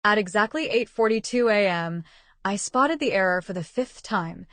At exactly 8:42 a.m., I spotted the error for the fifth time.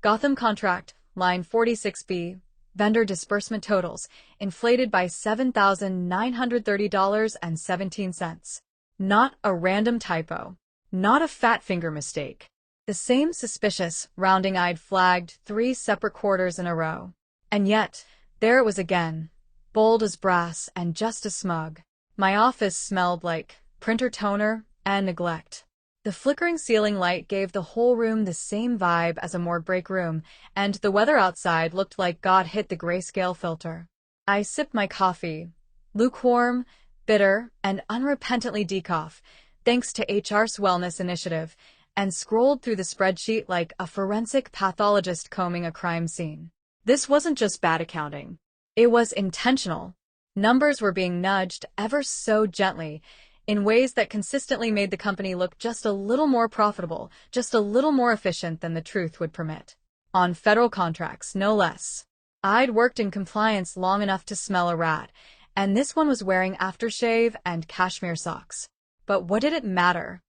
Gotham contract, line 46B, vendor disbursement totals, inflated by $7,930.17. Not a random typo. Not a fat finger mistake. The same suspicious rounding I'd flagged 3 separate quarters in a row. And yet, there it was again, bold as brass and just as smug. My office smelled like printer toner and neglect. The flickering ceiling light gave the whole room the same vibe as a morgue break room, and the weather outside looked like God hit the grayscale filter. I sipped my coffee, lukewarm, bitter, and unrepentantly decaf, thanks to HR's wellness initiative, and scrolled through the spreadsheet like a forensic pathologist combing a crime scene. This wasn't just bad accounting. It was intentional. Numbers were being nudged ever so gently, in ways that consistently made the company look just a little more profitable, just a little more efficient than the truth would permit. On federal contracts, no less. I'd worked in compliance long enough to smell a rat, and this one was wearing aftershave and cashmere socks. But what did it matter?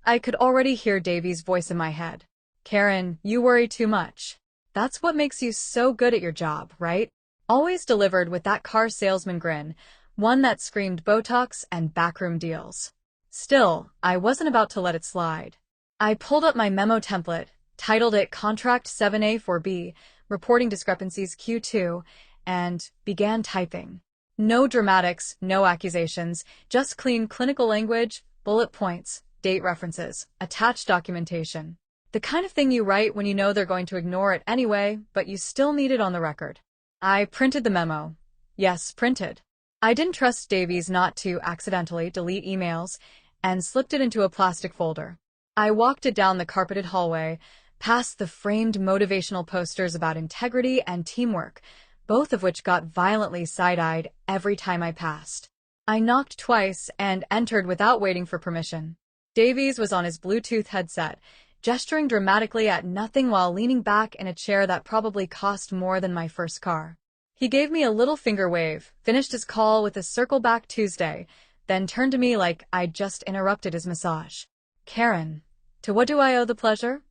I could already hear Davy's voice in my head. Karen, you worry too much. That's what makes you so good at your job, right? Always delivered with that car salesman grin, one that screamed Botox and backroom deals. Still, I wasn't about to let it slide. I pulled up my memo template, titled it Contract 7A4B, Reporting Discrepancies Q2, and began typing. No dramatics, no accusations, just clean clinical language, bullet points, date references, attached documentation. The kind of thing you write when you know they're going to ignore it anyway, but you still need it on the record. I printed the memo. Yes, printed. I didn't trust Davies not to accidentally delete emails, and slipped it into a plastic folder. I walked it down the carpeted hallway, past the framed motivational posters about integrity and teamwork, both of which got violently side-eyed every time I passed. I knocked twice and entered without waiting for permission. Davies was on his Bluetooth headset, gesturing dramatically at nothing while leaning back in a chair that probably cost more than my first car. He gave me a little finger wave, finished his call with a circle back Tuesday, then turned to me like I'd just interrupted his massage. Karen, to what do I owe the pleasure?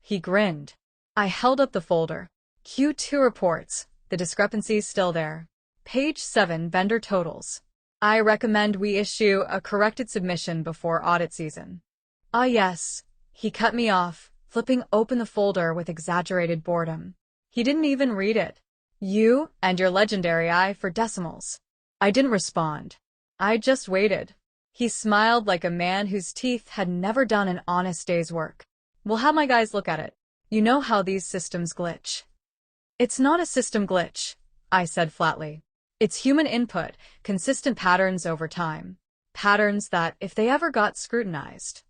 He grinned. I held up the folder. Q2 reports, the discrepancy's still there. Page 7, vendor totals. I recommend we issue a corrected submission before audit season. Ah yes. He cut me off, flipping open the folder with exaggerated boredom. He didn't even read it. You and your legendary eye for decimals. I didn't respond. I just waited. He smiled like a man whose teeth had never done an honest day's work. We'll have my guys look at it. You know how these systems glitch. It's not a system glitch, I said flatly. It's human input, consistent patterns over time. Patterns that, if they ever got scrutinized.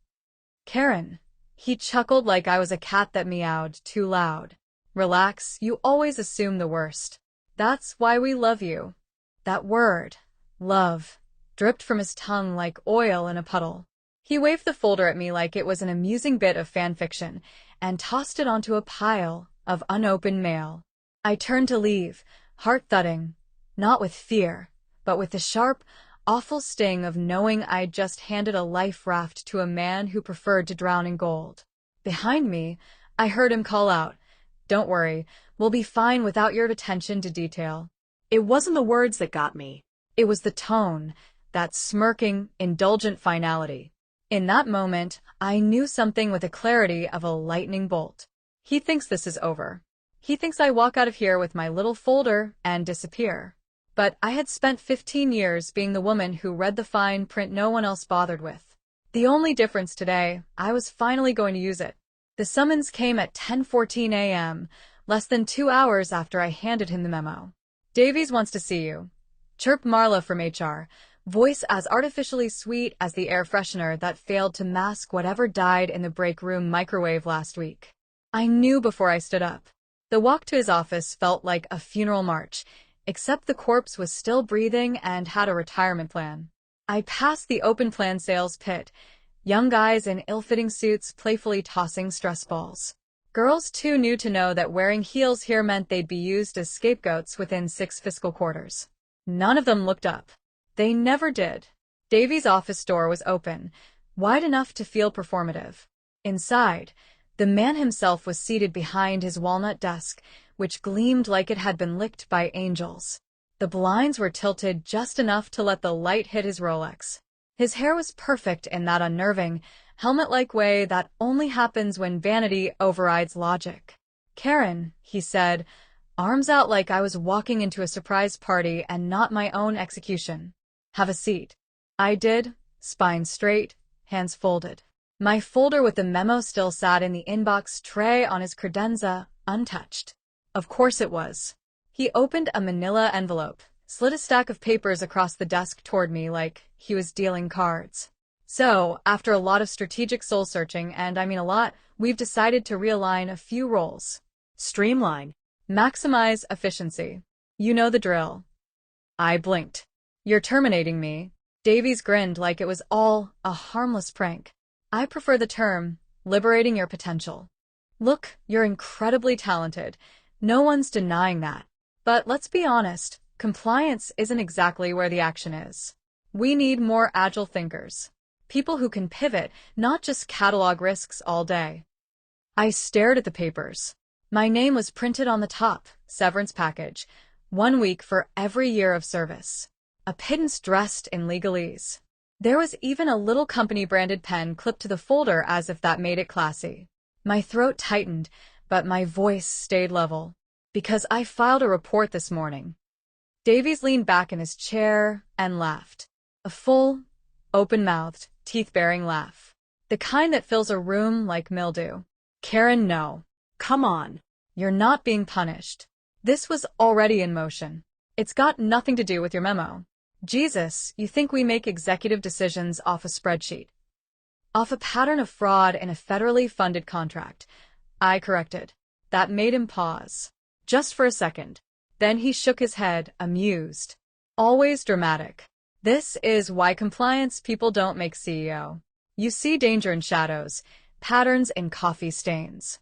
Karen. He chuckled like I was a cat that meowed too loud. Relax, you always assume the worst. That's why we love you. That word, love, dripped from his tongue like oil in a puddle. He waved the folder at me like it was an amusing bit of fan fiction, and tossed it onto a pile of unopened mail. I turned to leave, heart thudding, not with fear, but with the sharp, awful sting of knowing I'd just handed a life raft to a man who preferred to drown in gold. Behind me, I heard him call out, "Don't worry, we'll be fine without your attention to detail." It wasn't the words that got me. It was the tone, that smirking, indulgent finality. In that moment, I knew something with the clarity of a lightning bolt. He thinks this is over. He thinks I walk out of here with my little folder and disappear. But I had spent 15 years being the woman who read the fine print no one else bothered with. The only difference today, I was finally going to use it. The summons came at 10:14 a.m., less than 2 hours after I handed him the memo. Davies wants to see you. Chirped Marla from HR, voice as artificially sweet as the air freshener that failed to mask whatever died in the break room microwave last week. I knew before I stood up. The walk to his office felt like a funeral march, except the corpse was still breathing and had a retirement plan. I passed the open plan sales pit, young guys in ill-fitting suits playfully tossing stress balls. Girls too new to know that wearing heels here meant they'd be used as scapegoats within 6 fiscal quarters. None of them looked up. They never did. Davy's office door was open, wide enough to feel performative. Inside, the man himself was seated behind his walnut desk, which gleamed like it had been licked by angels. The blinds were tilted just enough to let the light hit his Rolex. His hair was perfect in that unnerving, helmet-like way that only happens when vanity overrides logic. "Karen," he said, arms out like I was walking into a surprise party and not my own execution. "Have a seat." I did, spine straight, hands folded. My folder with the memo still sat in the inbox tray on his credenza, untouched. Of course it was. He opened a manila envelope, slid a stack of papers across the desk toward me like he was dealing cards. "So, after a lot of strategic soul-searching, and I mean a lot, we've decided to realign a few roles. Streamline. Maximize efficiency. You know the drill." I blinked. "You're terminating me?" Davies grinned like it was all a harmless prank. "I prefer the term, liberating your potential. Look, you're incredibly talented. No one's denying that. But let's be honest, compliance isn't exactly where the action is. We need more agile thinkers. People who can pivot, not just catalog risks all day." I stared at the papers. My name was printed on the top, severance package, 1 week for every year of service. A pittance dressed in legalese. There was even a little company-branded pen clipped to the folder as if that made it classy. My throat tightened, but my voice stayed level. "Because I filed a report this morning." Davies leaned back in his chair and laughed. A full, open-mouthed, teeth-baring laugh. The kind that fills a room like mildew. "Karen, no. Come on. You're not being punished. This was already in motion. It's got nothing to do with your memo. Jesus, you think we make executive decisions off a spreadsheet? Off a pattern of fraud in a federally funded contract." I corrected. That made him pause. Just for a second. Then he shook his head, amused. "Always dramatic. This is why compliance people don't make CEO. You see danger in shadows, patterns in coffee stains."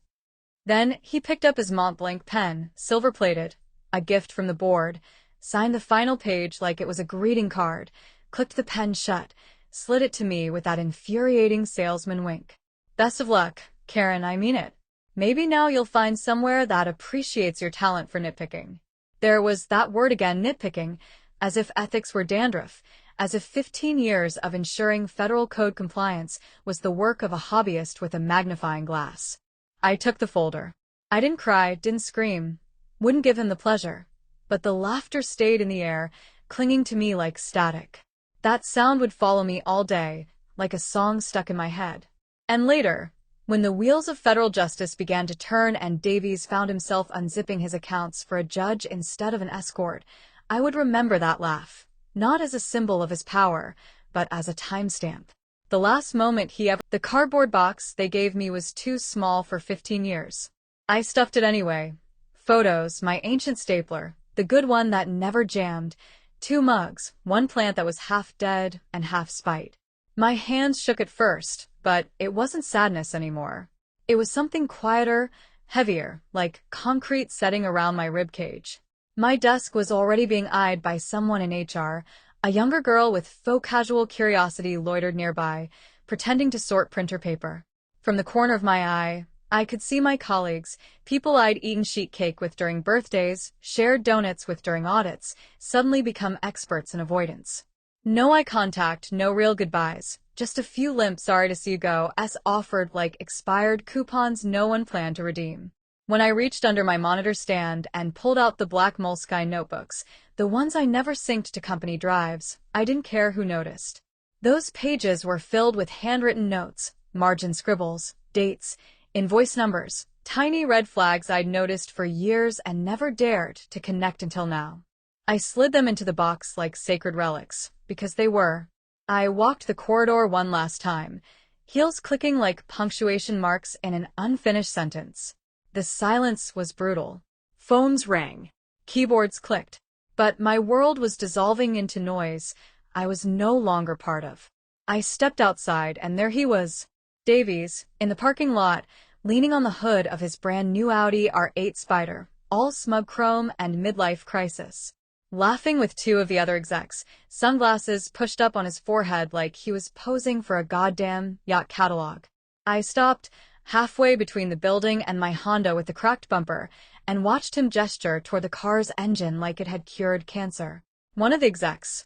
Then he picked up his Montblanc pen, silver-plated, a gift from the board, signed the final page like it was a greeting card, clicked the pen shut, slid it to me with that infuriating salesman wink. "Best of luck, Karen, I mean it. Maybe now you'll find somewhere that appreciates your talent for nitpicking." There was that word again, nitpicking, as if ethics were dandruff, as if 15 years of ensuring federal code compliance was the work of a hobbyist with a magnifying glass. I took the folder. I didn't cry, didn't scream, wouldn't give him the pleasure. But the laughter stayed in the air, clinging to me like static. That sound would follow me all day, like a song stuck in my head. And later, when the wheels of federal justice began to turn and Davies found himself unzipping his accounts for a judge instead of an escort, I would remember that laugh, not as a symbol of his power, but as a timestamp. The last moment the cardboard box they gave me was too small for 15 years. I stuffed it anyway. Photos, my ancient stapler, the good one that never jammed, 2 mugs, 1 plant that was half dead and half spite. My hands shook at first, but it wasn't sadness anymore. It was something quieter, heavier, like concrete setting around my ribcage. My desk was already being eyed by someone in HR. A younger girl with faux casual curiosity loitered nearby, pretending to sort printer paper. From the corner of my eye, I could see my colleagues, people I'd eaten sheet cake with during birthdays, shared donuts with during audits, suddenly become experts in avoidance. No eye contact, no real goodbyes, just a few limp sorry to see you go as offered like expired coupons no one planned to redeem. When I reached under my monitor stand and pulled out the black Moleskine notebooks, the ones I never synced to company drives, I didn't care who noticed. Those pages were filled with handwritten notes, margin scribbles, dates, invoice numbers, tiny red flags I'd noticed for years and never dared to connect until now. I slid them into the box like sacred relics, because they were. I walked the corridor one last time, heels clicking like punctuation marks in an unfinished sentence. The silence was brutal. Phones rang. Keyboards clicked. But my world was dissolving into noise I was no longer part of. I stepped outside and there he was, Davies, in the parking lot, leaning on the hood of his brand new Audi R8 Spider, all smug chrome and midlife crisis. laughing with two of the other execs, sunglasses pushed up on his forehead like he was posing for a goddamn yacht catalog. I stopped halfway between the building and my Honda with the cracked bumper and watched him gesture toward the car's engine like it had cured cancer. One of the execs,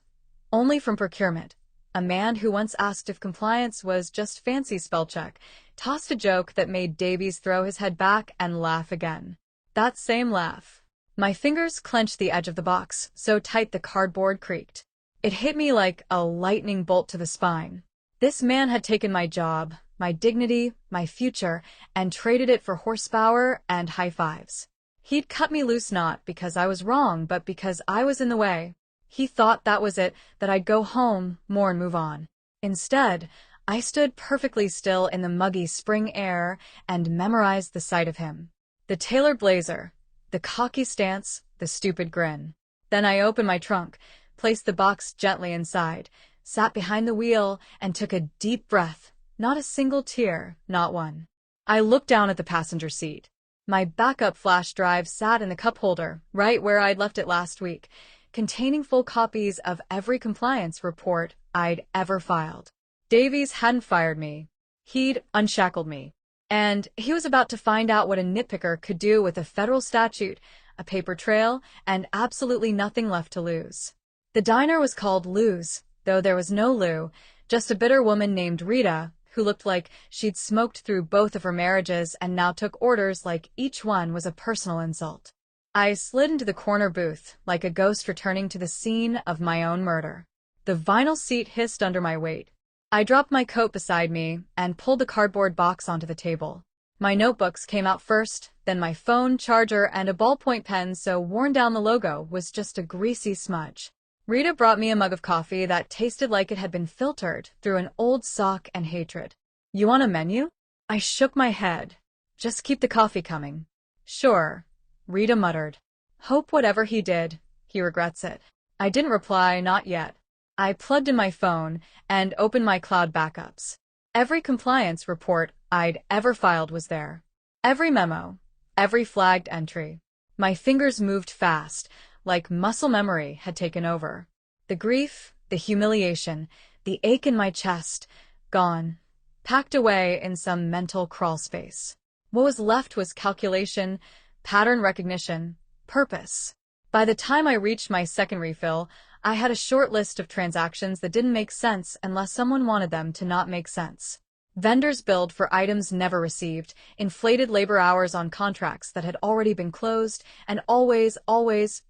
only from procurement, a man who once asked if compliance was just fancy spell check, tossed a joke that made Davies throw his head back and laugh again. That same laugh. My fingers clenched the edge of the box, so tight the cardboard creaked. It hit me like a lightning bolt to the spine. This man had taken my job, my dignity, my future, and traded it for horsepower and high fives. He'd cut me loose not because I was wrong, but because I was in the way. He thought that was it, that I'd go home, mourn, move on. Instead, I stood perfectly still in the muggy spring air and memorized the sight of him. The tailored blazer, the cocky stance, the stupid grin. Then I opened my trunk, placed the box gently inside, sat behind the wheel, and took a deep breath. Not a single tear, not one. I looked down at the passenger seat. My backup flash drive sat in the cup holder, right where I'd left it last week, containing full copies of every compliance report I'd ever filed. Davies hadn't fired me. He'd unshackled me. And he was about to find out what a nitpicker could do with a federal statute, a paper trail, and absolutely nothing left to lose. The diner was called Lou's, though there was no Lou, just a bitter woman named Rita, who looked like she'd smoked through both of her marriages and now took orders like each one was a personal insult. I slid into the corner booth, like a ghost returning to the scene of my own murder. The vinyl seat hissed under my weight. I dropped my coat beside me and pulled the cardboard box onto the table. My notebooks came out first, then my phone, charger, and a ballpoint pen so worn down the logo was just a greasy smudge. Rita brought me a mug of coffee that tasted like it had been filtered through an old sock and hatred. "You want a menu?" I shook my head. "Just keep the coffee coming." "Sure," Rita muttered. "Hope whatever he did, he regrets it." I didn't reply, not yet. I plugged in my phone and opened my cloud backups. Every compliance report I'd ever filed was there. Every memo, every flagged entry. My fingers moved fast, like muscle memory had taken over. The grief, the humiliation, the ache in my chest, gone, packed away in some mental crawl space. What was left was calculation, pattern recognition, purpose. By the time I reached my second refill, I had a short list of transactions that didn't make sense unless someone wanted them to not make sense. Vendors billed for items never received, inflated labor hours on contracts that had already been closed, and always,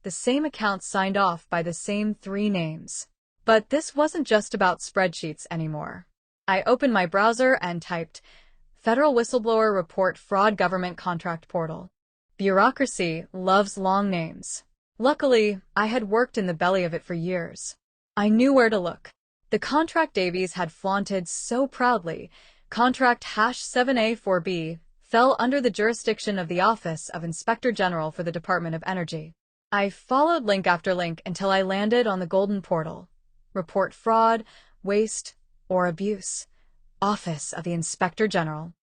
the same accounts signed off by the same three names. But this wasn't just about spreadsheets anymore. I opened my browser and typed, "Federal Whistleblower Report Fraud Government Contract Portal." Bureaucracy loves long names. Luckily, I had worked in the belly of it for years. I knew where to look. The contract Davies had flaunted so proudly, contract #7A4B, fell under the jurisdiction of the Office of Inspector General for the Department of Energy. I followed link after link until I landed on the golden portal. Report fraud, waste, or abuse. Office of the Inspector General.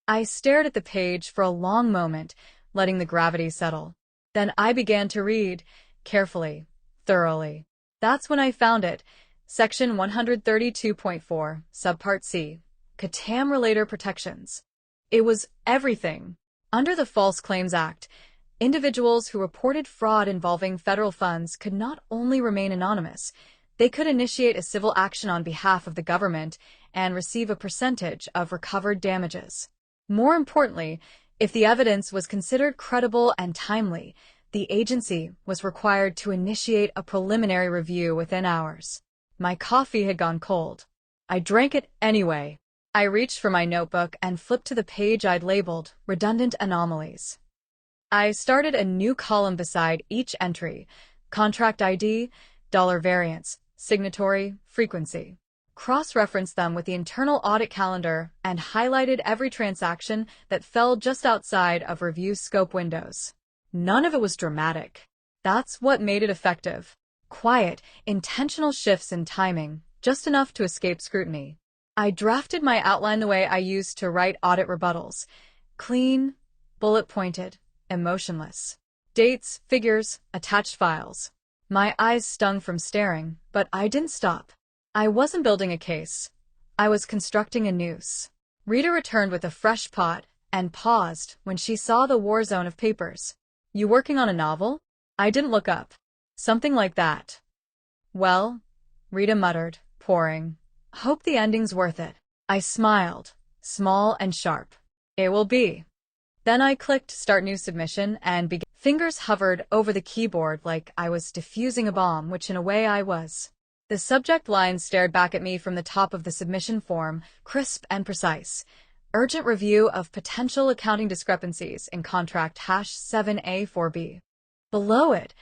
I stared at the page for a long moment, letting the gravity settle. Then I began to read, carefully, thoroughly. That's when I found it. Section 132.4, Subpart C. Catam-relator protections. It was everything. Under the False Claims Act, individuals who reported fraud involving federal funds could not only remain anonymous, they could initiate a civil action on behalf of the government and receive a percentage of recovered damages. More importantly, if the evidence was considered credible and timely, the agency was required to initiate a preliminary review within hours. My coffee had gone cold. I drank it anyway. I reached for my notebook and flipped to the page I'd labeled Redundant Anomalies. I started a new column beside each entry: contract ID, dollar variance, signatory, frequency. Cross-referenced them with the internal audit calendar and highlighted every transaction that fell just outside of review scope windows. None of it was dramatic. That's what made it effective. Quiet, intentional shifts in timing, just enough to escape scrutiny. I drafted my outline the way I used to write audit rebuttals. Clean, bullet-pointed, emotionless. Dates, figures, attached files. My eyes stung from staring, but I didn't stop. I wasn't building a case. I was constructing a noose. Rita returned with a fresh pot and paused when she saw the war zone of papers. You working on a novel? I didn't look up. Something like that. Well, Rita muttered, pouring. Hope the ending's worth it. I smiled, small and sharp. It will be. Then I clicked Start New Submission and began. Fingers hovered over the keyboard like I was defusing a bomb, which in a way I was. The subject line stared back at me from the top of the submission form, crisp and precise. Urgent review of potential accounting discrepancies in contract #7A4B. Below it,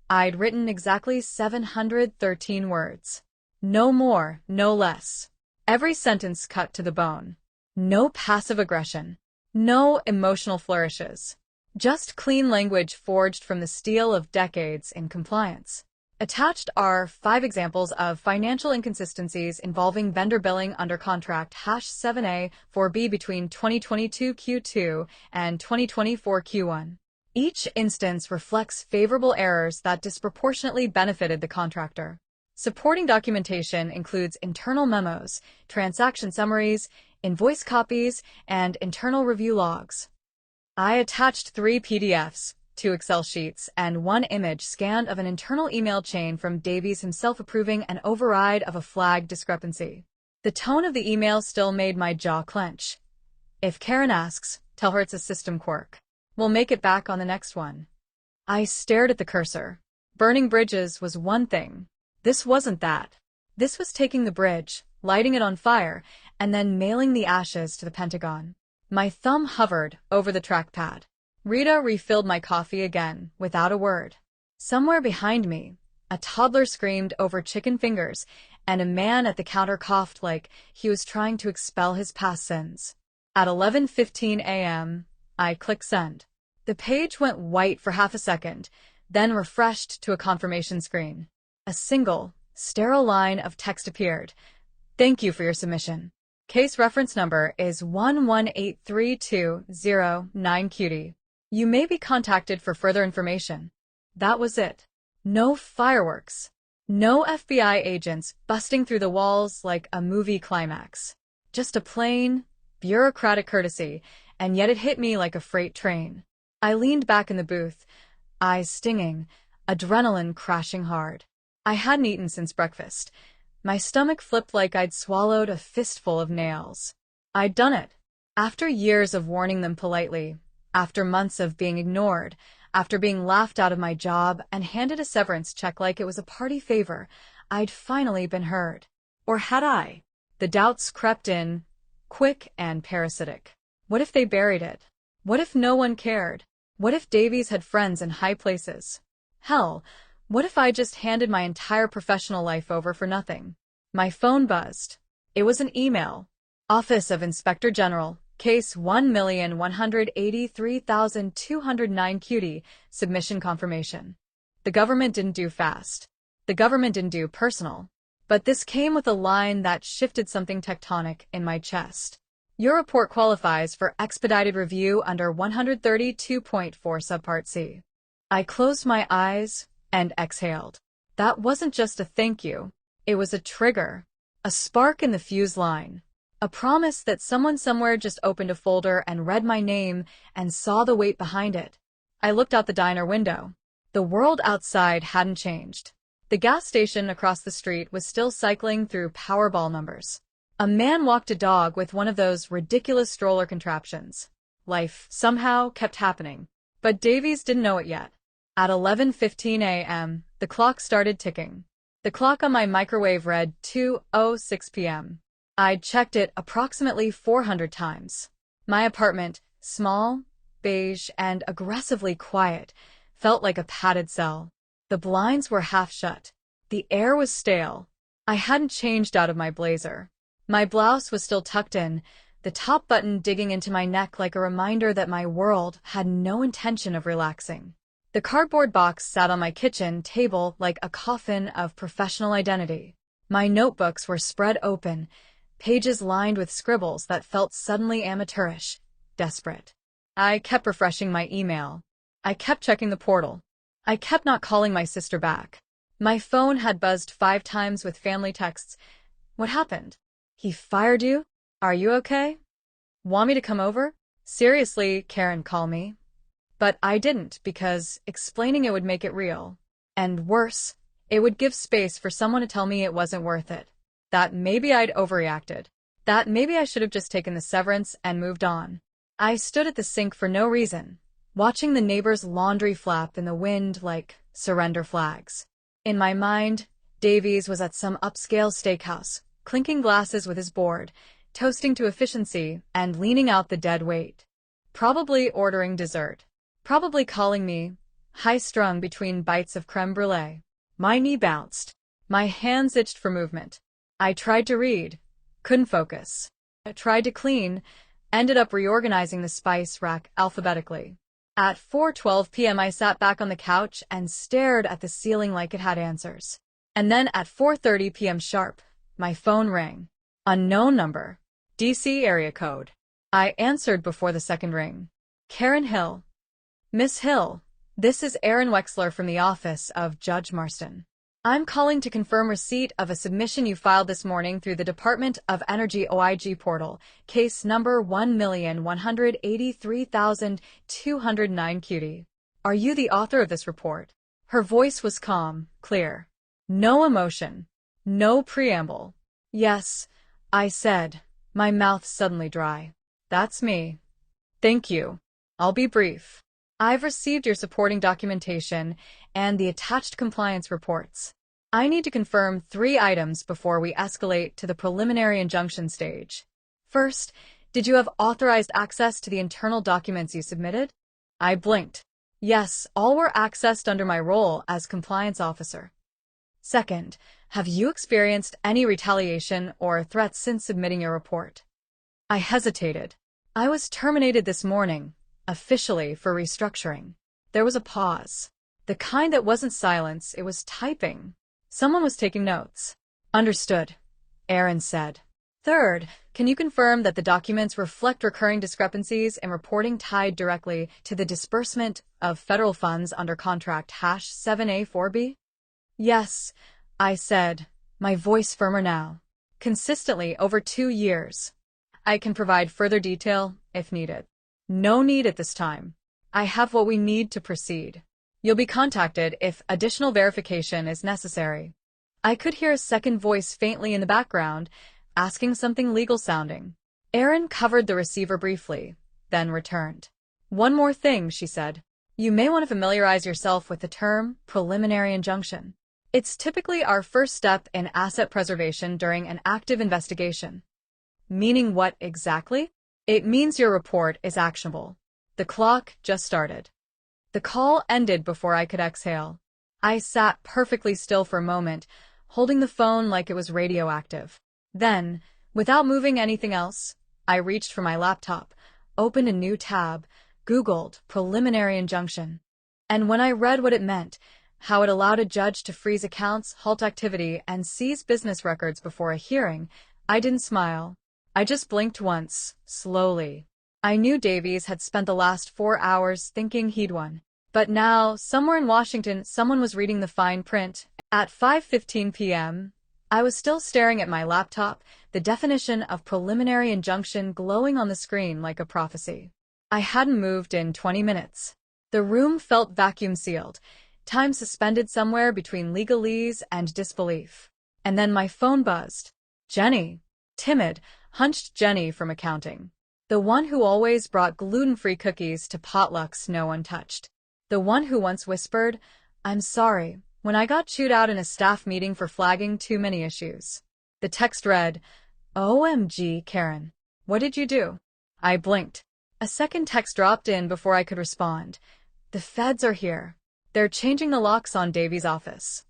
I'd written exactly 713 words. No more, no less. Every sentence cut to the bone. No passive aggression. No emotional flourishes. Just clean language forged from the steel of decades in compliance. Attached are 5 examples of financial inconsistencies involving vendor billing under contract #7A4B between 2022 Q2 and 2024 Q1. Each instance reflects favorable errors that disproportionately benefited the contractor. Supporting documentation includes internal memos, transaction summaries, invoice copies, and internal review logs. I attached 3 PDFs, 2 Excel sheets, and 1 image scanned of an internal email chain from Davies himself approving an override of a flagged discrepancy. The tone of the email still made my jaw clench. If Karen asks, tell her it's a system quirk. We'll make it back on the next one. I stared at the cursor. Burning bridges was one thing. This wasn't that. This was taking the bridge, lighting it on fire, and then mailing the ashes to the Pentagon. My thumb hovered over the trackpad. Rita refilled my coffee again, without a word. Somewhere behind me, a toddler screamed over chicken fingers, and a man at the counter coughed like he was trying to expel his past sins. At 11:15 a.m., I clicked send. The page went white for half a second, then refreshed to a confirmation screen. A single, sterile line of text appeared. Thank you for your submission. Case reference number is 1183209QD. You may be contacted for further information. That was it. No fireworks. No FBI agents busting through the walls like a movie climax. Just a plain, bureaucratic courtesy, and yet it hit me like a freight train. I leaned back in the booth, eyes stinging, adrenaline crashing hard. I hadn't eaten since breakfast. My stomach flipped like I'd swallowed a fistful of nails. I'd done it. After years of warning them politely, after months of being ignored, after being laughed out of my job and handed a severance check like it was a party favor, I'd finally been heard. Or had I? The doubts crept in, quick and parasitic. What if they buried it? What if no one cared? What if Davies had friends in high places? Hell, what if I just handed my entire professional life over for nothing? My phone buzzed. It was an email. Office of Inspector General, Case 1,183,209 QD, submission confirmation. The government didn't do fast. The government didn't do personal. But this came with a line that shifted something tectonic in my chest. Your report qualifies for expedited review under 132.4 subpart C. I closed my eyes and exhaled. That wasn't just a thank you. It was a trigger. A spark in the fuse line. A promise that someone somewhere just opened a folder and read my name and saw the weight behind it. I looked out the diner window. The world outside hadn't changed. The gas station across the street was still cycling through Powerball numbers. A man walked a dog with one of those ridiculous stroller contraptions. Life, somehow, kept happening. But Davies didn't know it yet. At 11:15 a.m., the clock started ticking. The clock on my microwave read 2:06 p.m. I'd checked it approximately 400 times. My apartment, small, beige, and aggressively quiet, felt like a padded cell. The blinds were half shut. The air was stale. I hadn't changed out of my blazer. My blouse was still tucked in, the top button digging into my neck like a reminder that my world had no intention of relaxing. The cardboard box sat on my kitchen table like a coffin of professional identity. My notebooks were spread open, pages lined with scribbles that felt suddenly amateurish, desperate. I kept refreshing my email. I kept checking the portal. I kept not calling my sister back. My phone had buzzed 5 times with family texts. What happened? He fired you? Are you okay? Want me to come over? Seriously, Karen, call me. But I didn't because explaining it would make it real. And worse, it would give space for someone to tell me it wasn't worth it. That maybe I'd overreacted. That maybe I should have just taken the severance and moved on. I stood at the sink for no reason, watching the neighbor's laundry flap in the wind like surrender flags. In my mind, Davies was at some upscale steakhouse, clinking glasses with his board, toasting to efficiency and leaning out the dead weight. Probably ordering dessert. Probably calling me, high-strung between bites of creme brulee. My knee bounced. My hands itched for movement. I tried to read. Couldn't focus. I tried to clean. Ended up reorganizing the spice rack alphabetically. At 4:12 p.m. I sat back on the couch and stared at the ceiling like it had answers. And then at 4:30 p.m. sharp, my phone rang. Unknown number. DC area code. I answered before the second ring. Karen Hill. Miss Hill, this is Aaron Wexler from the office of Judge Marston. I'm calling to confirm receipt of a submission you filed this morning through the Department of Energy OIG portal, case number 1,183,209 QD. Are you the author of this report? Her voice was calm, clear. No emotion. No preamble. Yes, I said, my mouth suddenly dry. That's me. Thank you. I'll be brief. I've received your supporting documentation and the attached compliance reports. I need to confirm 3 items before we escalate to the preliminary injunction stage. First, did you have authorized access to the internal documents you submitted? I blinked. Yes, all were accessed under my role as compliance officer. Second, have you experienced any retaliation or threats since submitting your report? I hesitated. I was terminated this morning, officially for restructuring. There was a pause. The kind that wasn't silence, it was typing. Someone was taking notes. Understood, Aaron said. Third, can you confirm that the documents reflect recurring discrepancies in reporting tied directly to the disbursement of federal funds under contract #7A4B? Yes, I said, my voice firmer now. Consistently over 2 years. I can provide further detail if needed. No need at this time. I have what we need to proceed. You'll be contacted if additional verification is necessary. I could hear a second voice faintly in the background, asking something legal-sounding. Erin covered the receiver briefly, then returned. One more thing, she said. You may want to familiarize yourself with the term preliminary injunction. It's typically our first step in asset preservation during an active investigation. Meaning what exactly? It means your report is actionable. The clock just started. The call ended before I could exhale. I sat perfectly still for a moment, holding the phone like it was radioactive. Then, without moving anything else, I reached for my laptop, opened a new tab, Googled preliminary injunction. And when I read what it meant, how it allowed a judge to freeze accounts, halt activity, and seize business records before a hearing, I didn't smile. I just blinked once, slowly. I knew Davies had spent the last 4 hours thinking he'd won. But now, somewhere in Washington, someone was reading the fine print. At 5:15 p.m., I was still staring at my laptop, the definition of preliminary injunction glowing on the screen like a prophecy. I hadn't moved in 20 minutes. The room felt vacuum-sealed, time suspended somewhere between legalese and disbelief. And then my phone buzzed. Jenny. Timid, hunched Jenny from accounting. The one who always brought gluten-free cookies to potlucks no untouched. The one who once whispered, I'm sorry, when I got chewed out in a staff meeting for flagging too many issues. The text read, OMG, Karen. What did you do? I blinked. A second text dropped in before I could respond. The feds are here. They're changing the locks on Davies' office.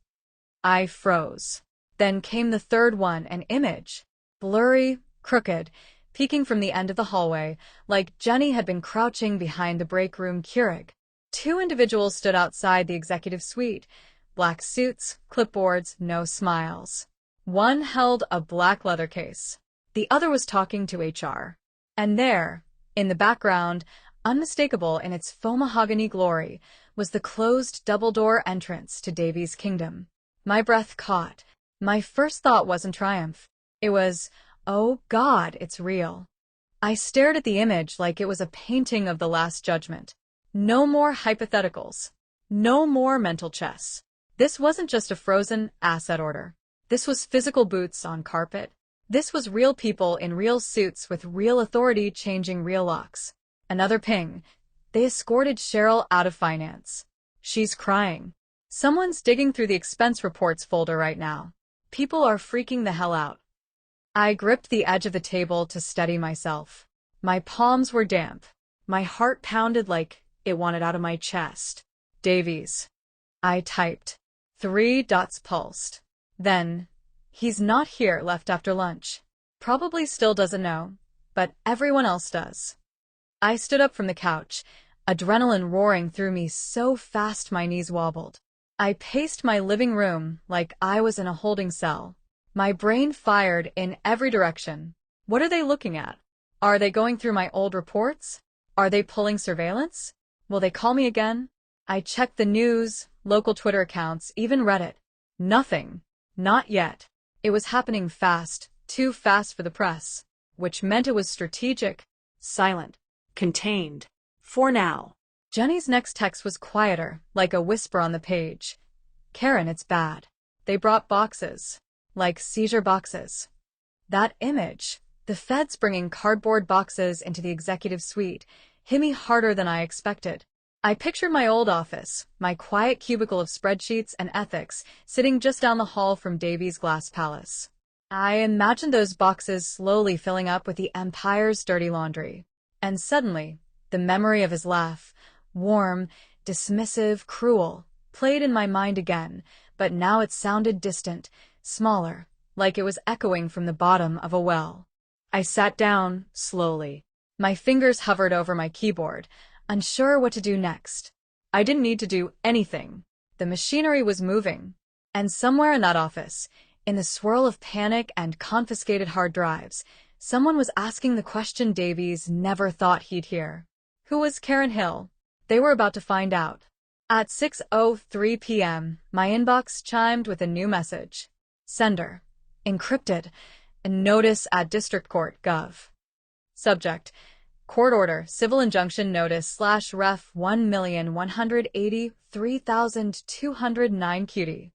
I froze. Then came the third one, an image. Blurry, crooked, peeking from the end of the hallway, like Jenny had been crouching behind the break room Keurig. 2 individuals stood outside the executive suite. Black suits, clipboards, no smiles. One held a black leather case. The other was talking to HR. And there, in the background, unmistakable in its faux mahogany glory, was the closed double-door entrance to Davies' kingdom. My breath caught. My first thought wasn't triumph. It was, oh God, it's real. I stared at the image like it was a painting of the Last Judgment. No more hypotheticals. No more mental chess. This wasn't just a frozen asset order. This was physical boots on carpet. This was real people in real suits with real authority changing real locks. Another ping. They escorted Cheryl out of finance. She's crying. Someone's digging through the expense reports folder right now. People are freaking the hell out. I gripped the edge of the table to steady myself. My palms were damp. My heart pounded like it wanted out of my chest. Davies. I typed. 3 dots pulsed. Then, he's not here, left after lunch. Probably still doesn't know, but everyone else does. I stood up from the couch, adrenaline roaring through me so fast my knees wobbled. I paced my living room like I was in a holding cell. My brain fired in every direction. What are they looking at? Are they going through my old reports? Are they pulling surveillance? Will they call me again? I checked the news, local Twitter accounts, even Reddit. Nothing. Not yet. It was happening fast, too fast for the press, which meant it was strategic, silent, contained. For now. Jenny's next text was quieter, like a whisper on the page. Karen, it's bad. They brought boxes. Like seizure boxes. That image, the feds bringing cardboard boxes into the executive suite, hit me harder than I expected. I pictured my old office, my quiet cubicle of spreadsheets and ethics, sitting just down the hall from Davy's glass palace. I imagined those boxes slowly filling up with the Empire's dirty laundry. And suddenly, the memory of his laugh, warm, dismissive, cruel, played in my mind again, but now it sounded distant, smaller, like it was echoing from the bottom of a well. I sat down, slowly. My fingers hovered over my keyboard, unsure what to do next. I didn't need to do anything. The machinery was moving. And somewhere in that office, in the swirl of panic and confiscated hard drives, someone was asking the question Davies never thought he'd hear. Who was Karen Hill? They were about to find out. At 6:03 p.m., my inbox chimed with a new message. Sender. Encrypted. A notice at District Court Gov. Subject. Court order. Civil injunction notice / ref 1,183,209 QD.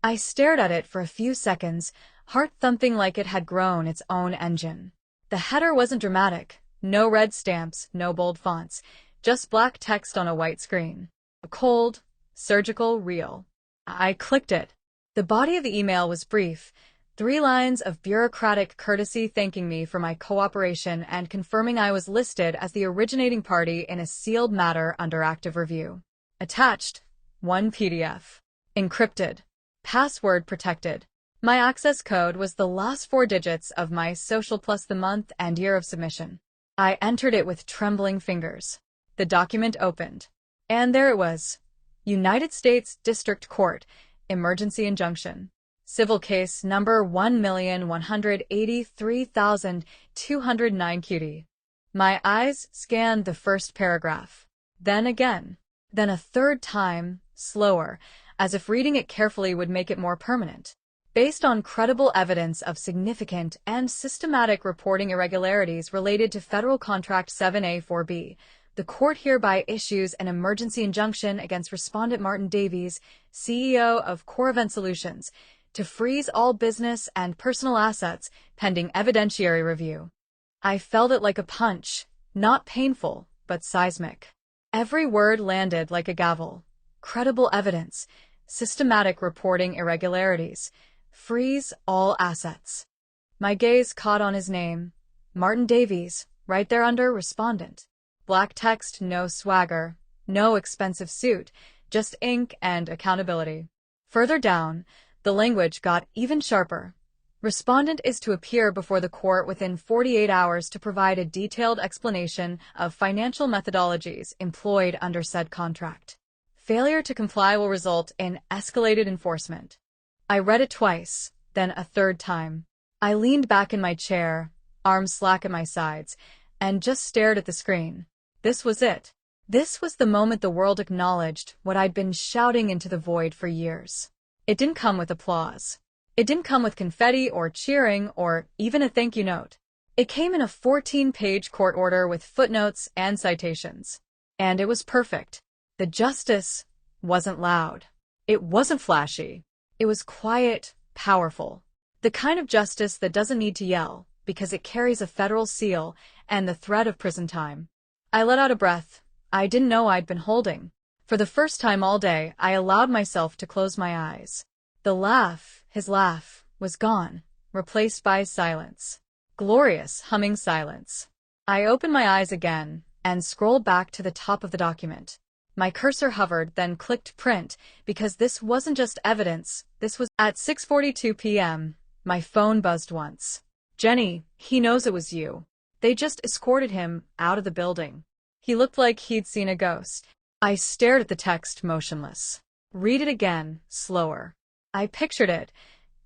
I stared at it for a few seconds, heart thumping like it had grown its own engine. The header wasn't dramatic. No red stamps, no bold fonts. Just black text on a white screen. A cold, surgical, real. I clicked it. The body of the email was brief. 3 lines of bureaucratic courtesy thanking me for my cooperation and confirming I was listed as the originating party in a sealed matter under active review. Attached, 1 PDF. Encrypted. Password protected. My access code was the last 4 digits of my social plus the month and year of submission. I entered it with trembling fingers. The document opened. And there it was. United States District Court, Emergency Injunction. Civil case number 1,183,209 QD. My eyes scanned the first paragraph. Then again. Then a third time, slower, as if reading it carefully would make it more permanent. Based on credible evidence of significant and systematic reporting irregularities related to Federal Contract 7A4B, the court hereby issues an emergency injunction against Respondent Martin Davies, CEO of Core Event Solutions, to freeze all business and personal assets pending evidentiary review. I felt it like a punch, not painful, but seismic. Every word landed like a gavel. Credible evidence, systematic reporting irregularities, freeze all assets. My gaze caught on his name, Martin Davies, right there under Respondent. Black text, no swagger, no expensive suit, just ink and accountability. Further down, the language got even sharper. Respondent is to appear before the court within 48 hours to provide a detailed explanation of financial methodologies employed under said contract. Failure to comply will result in escalated enforcement. I read it twice, then a third time. I leaned back in my chair, arms slack at my sides, and just stared at the screen. This was it. This was the moment the world acknowledged what I'd been shouting into the void for years. It didn't come with applause. It didn't come with confetti or cheering or even a thank you note. It came in a 14-page court order with footnotes and citations. And it was perfect. The justice wasn't loud. It wasn't flashy. It was quiet, powerful. The kind of justice that doesn't need to yell because it carries a federal seal and the threat of prison time. I let out a breath I didn't know I'd been holding. For the first time all day, I allowed myself to close my eyes. The laugh, his laugh, was gone, replaced by silence. Glorious, humming silence. I opened my eyes again and scrolled back to the top of the document. My cursor hovered, then clicked print, because this wasn't just evidence, this was at 6:42 p.m. My phone buzzed once. Jenny, he knows it was you. They just escorted him out of the building. He looked like he'd seen a ghost. I stared at the text, motionless. Read it again, slower. I pictured it.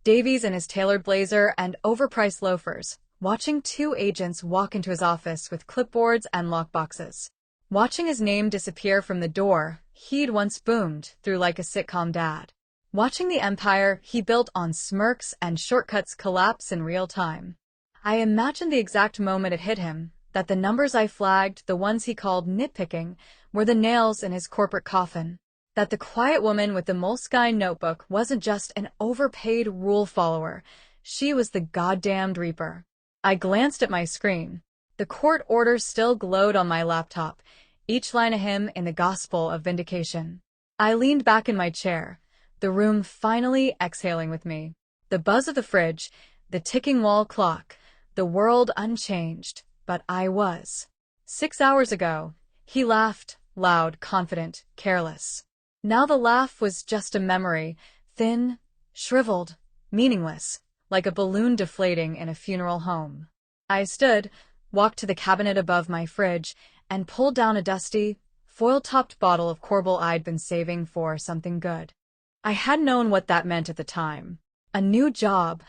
Davies in his tailored blazer and overpriced loafers, watching two agents walk into his office with clipboards and lockboxes. Watching his name disappear from the door he'd once boomed through like a sitcom dad. Watching the empire he built on smirks and shortcuts collapse in real time. I imagined the exact moment it hit him, that the numbers I flagged, the ones he called nitpicking, were the nails in his corporate coffin. That the quiet woman with the Moleskine notebook wasn't just an overpaid rule follower. She was the goddamned Reaper. I glanced at my screen. The court order still glowed on my laptop, each line a hymn in the gospel of vindication. I leaned back in my chair, the room finally exhaling with me. The buzz of the fridge, the ticking wall clock, the world unchanged, but I was. 6 hours ago, he laughed, loud, confident, careless. Now the laugh was just a memory, thin, shriveled, meaningless, like a balloon deflating in a funeral home. I stood, walked to the cabinet above my fridge, and pulled down a dusty, foil-topped bottle of Corbel I'd been saving for something good. I hadn't known what that meant at the time. A new job,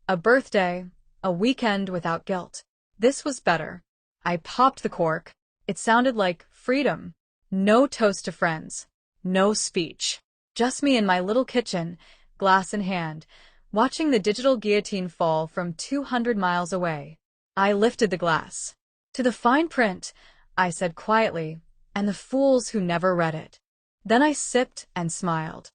a birthday, a weekend without guilt. This was better. I popped the cork. It sounded like freedom. No toast to friends. No speech. Just me in my little kitchen, glass in hand, watching the digital guillotine fall from 200 miles away. I lifted the glass. To the fine print, I said quietly, and the fools who never read it. Then I sipped and smiled.